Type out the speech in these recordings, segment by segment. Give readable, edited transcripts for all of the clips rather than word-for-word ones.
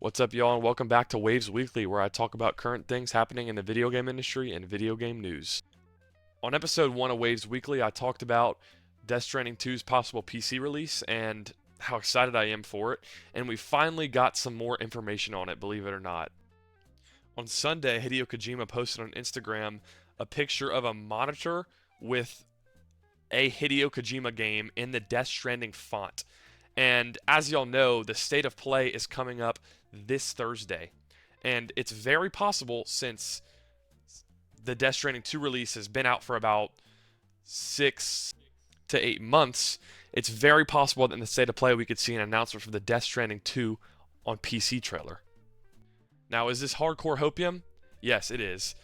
What's up, y'all, and welcome back to Wavez Weekly, where I talk about current things happening in the video game industry and video game news. On episode 1 of Wavez Weekly, I talked about Death Stranding 2's possible PC release and how excited I am for it, and we finally got some more information on it, believe it or not. On Sunday, Hideo Kojima posted on Instagram a picture of a monitor with a Hideo Kojima game in the Death Stranding font. And as y'all know, the state of play is coming up this Thursday. And it's very possible, since the Death Stranding 2 release has been out for about 6 to 8 months, it's very possible that in the state of play we could see an announcement for the Death Stranding 2 on PC trailer. Now, is this hardcore hopium? Yes, it is.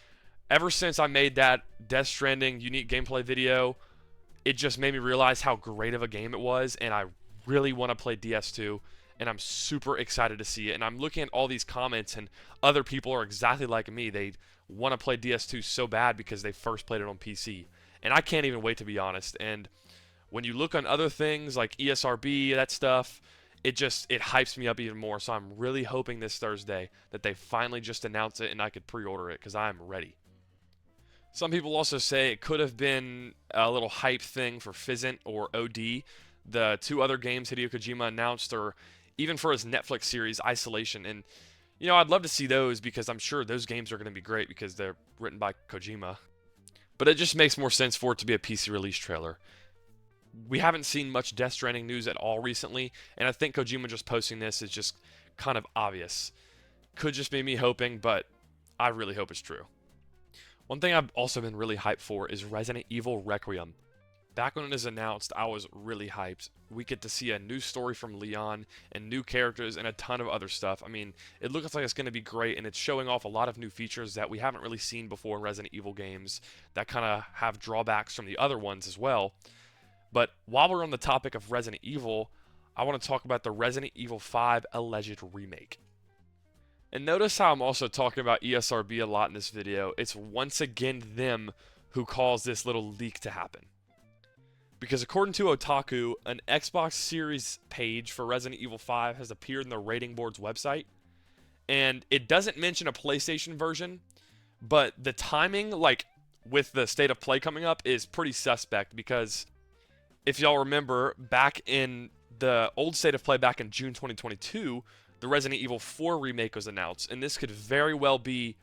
Ever since I made that Death Stranding unique gameplay video, it just made me realize how great of a game it was, and I really want to play DS2, and I'm super excited to see it. And I'm looking at all these comments, and other people are exactly like me. They want to play DS2 so bad because they first played it on PC, and I can't even wait, to be honest. And when you look on other things like ESRB, that stuff, it hypes me up even more. So I'm really hoping this Thursday that they finally just announce it and I could pre-order it, because I'm ready. Some people also say it could have been a little hype thing for Fizzant or OD, the two other games Hideo Kojima announced, or even for his Netflix series Isolation. And I'd love to see those, because I'm sure those games are going to be great because they're written by Kojima. But it just makes more sense for it to be a PC release trailer. We haven't seen much Death Stranding news at all recently, and I think Kojima just posting this is just kind of obvious. Could just be me hoping, but I really hope it's true. One thing I've also been really hyped for is Resident Evil Requiem. Back when it was announced, I was really hyped. We get to see a new story from Leon and new characters and a ton of other stuff. I mean, it looks like it's going to be great, and it's showing off a lot of new features that we haven't really seen before in Resident Evil games that kind of have drawbacks from the other ones as well. But while we're on the topic of Resident Evil, I want to talk about the Resident Evil 5 alleged remake. And notice how I'm also talking about ESRB a lot in this video. It's once again them who caused this little leak to happen. Because according to Otaku, an Xbox Series page for Resident Evil 5 has appeared in the rating board's website. And it doesn't mention a PlayStation version, but the timing, like with the state of play coming up, is pretty suspect, because if y'all remember, back in the old state of play back in June 2022, the Resident Evil 4 remake was announced, and this could very well be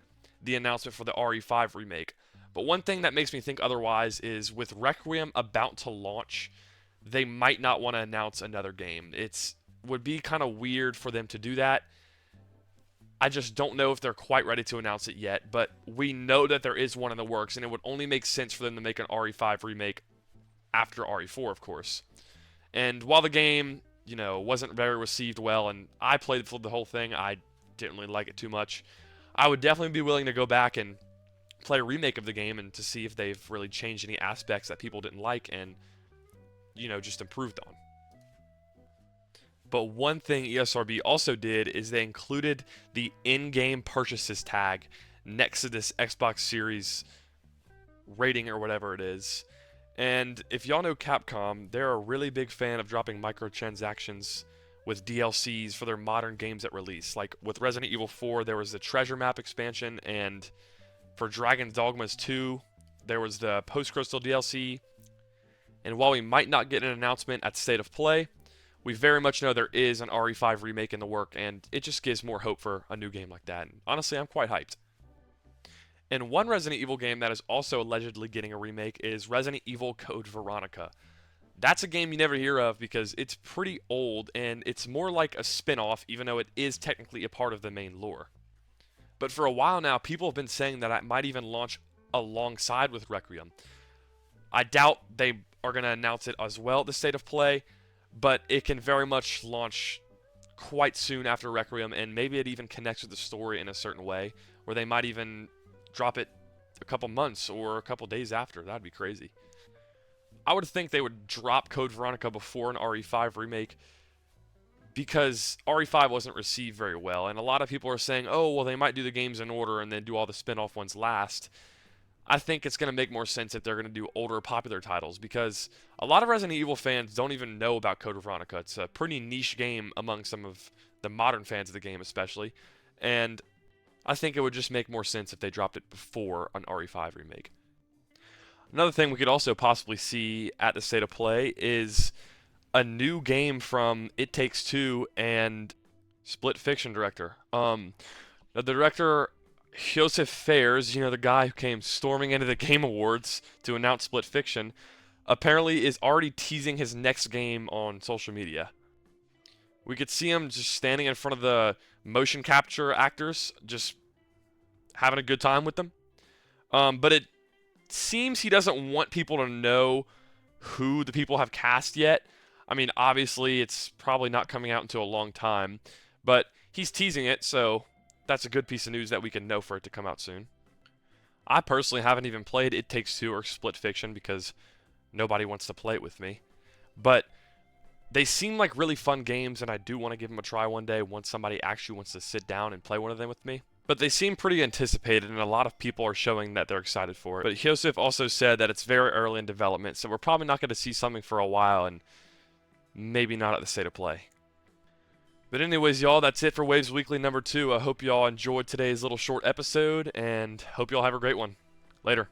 the announcement for the RE5 remake. But one thing that makes me think otherwise is, with Requiem about to launch, they might not want to announce another game. It would be kind of weird for them to do that. I just don't know if they're quite ready to announce it yet, but we know that there is one in the works, and it would only make sense for them to make an RE5 remake after RE4, of course. And while the game, wasn't very received well, and I played the whole thing, I didn't really like it too much. I would definitely be willing to go back and play a remake of the game, and to see if they've really changed any aspects that people didn't like and, just improved on. But one thing ESRB also did is they included the in-game purchases tag next to this Xbox Series rating or whatever it is. And if y'all know Capcom, they're a really big fan of dropping microtransactions with DLCs for their modern games at release. Like with Resident Evil 4, there was the Treasure Map expansion, and for Dragon's Dogmas 2, there was the Post-Crystal DLC. And while we might not get an announcement at State of Play, we very much know there is an RE5 remake in the work, and it just gives more hope for a new game like that. And honestly, I'm quite hyped. And one Resident Evil game that is also allegedly getting a remake is Resident Evil Code Veronica. That's a game you never hear of because it's pretty old, and it's more like a spin-off, even though it is technically a part of the main lore. But for a while now, people have been saying that it might even launch alongside with Requiem. I doubt they are going to announce it as well at the State of Play, but it can very much launch quite soon after Requiem, and maybe it even connects with the story in a certain way, where they might even drop it a couple months or a couple days after. That'd be crazy. I would think they would drop Code Veronica before an RE5 remake, because RE5 wasn't received very well, and a lot of people are saying, oh, well, they might do the games in order and then do all the spin-off ones last. I think it's going to make more sense if they're going to do older popular titles, because a lot of Resident Evil fans don't even know about Code Veronica. It's a pretty niche game among some of the modern fans of the game, especially. And I think it would just make more sense if they dropped it before an RE5 remake. Another thing we could also possibly see at the State of Play is a new game from It Takes Two and Split Fiction director. The director, Joseph Fares, the guy who came storming into the Game Awards to announce Split Fiction, apparently is already teasing his next game on social media. We could see him just standing in front of the motion capture actors, just having a good time with them. But it seems he doesn't want people to know who the people have cast yet. I mean, obviously, it's probably not coming out until a long time, but he's teasing it, so that's a good piece of news that we can know for it to come out soon. I personally haven't even played It Takes Two or Split Fiction because nobody wants to play it with me. But they seem like really fun games, and I do want to give them a try one day once somebody actually wants to sit down and play one of them with me. But they seem pretty anticipated, and a lot of people are showing that they're excited for it. But Joseph also said that it's very early in development, so we're probably not going to see something for a while, and maybe not at the State of Play. But anyways, y'all, that's it for Wavez Weekly number 2. I hope y'all enjoyed today's little short episode, and hope y'all have a great one. Later.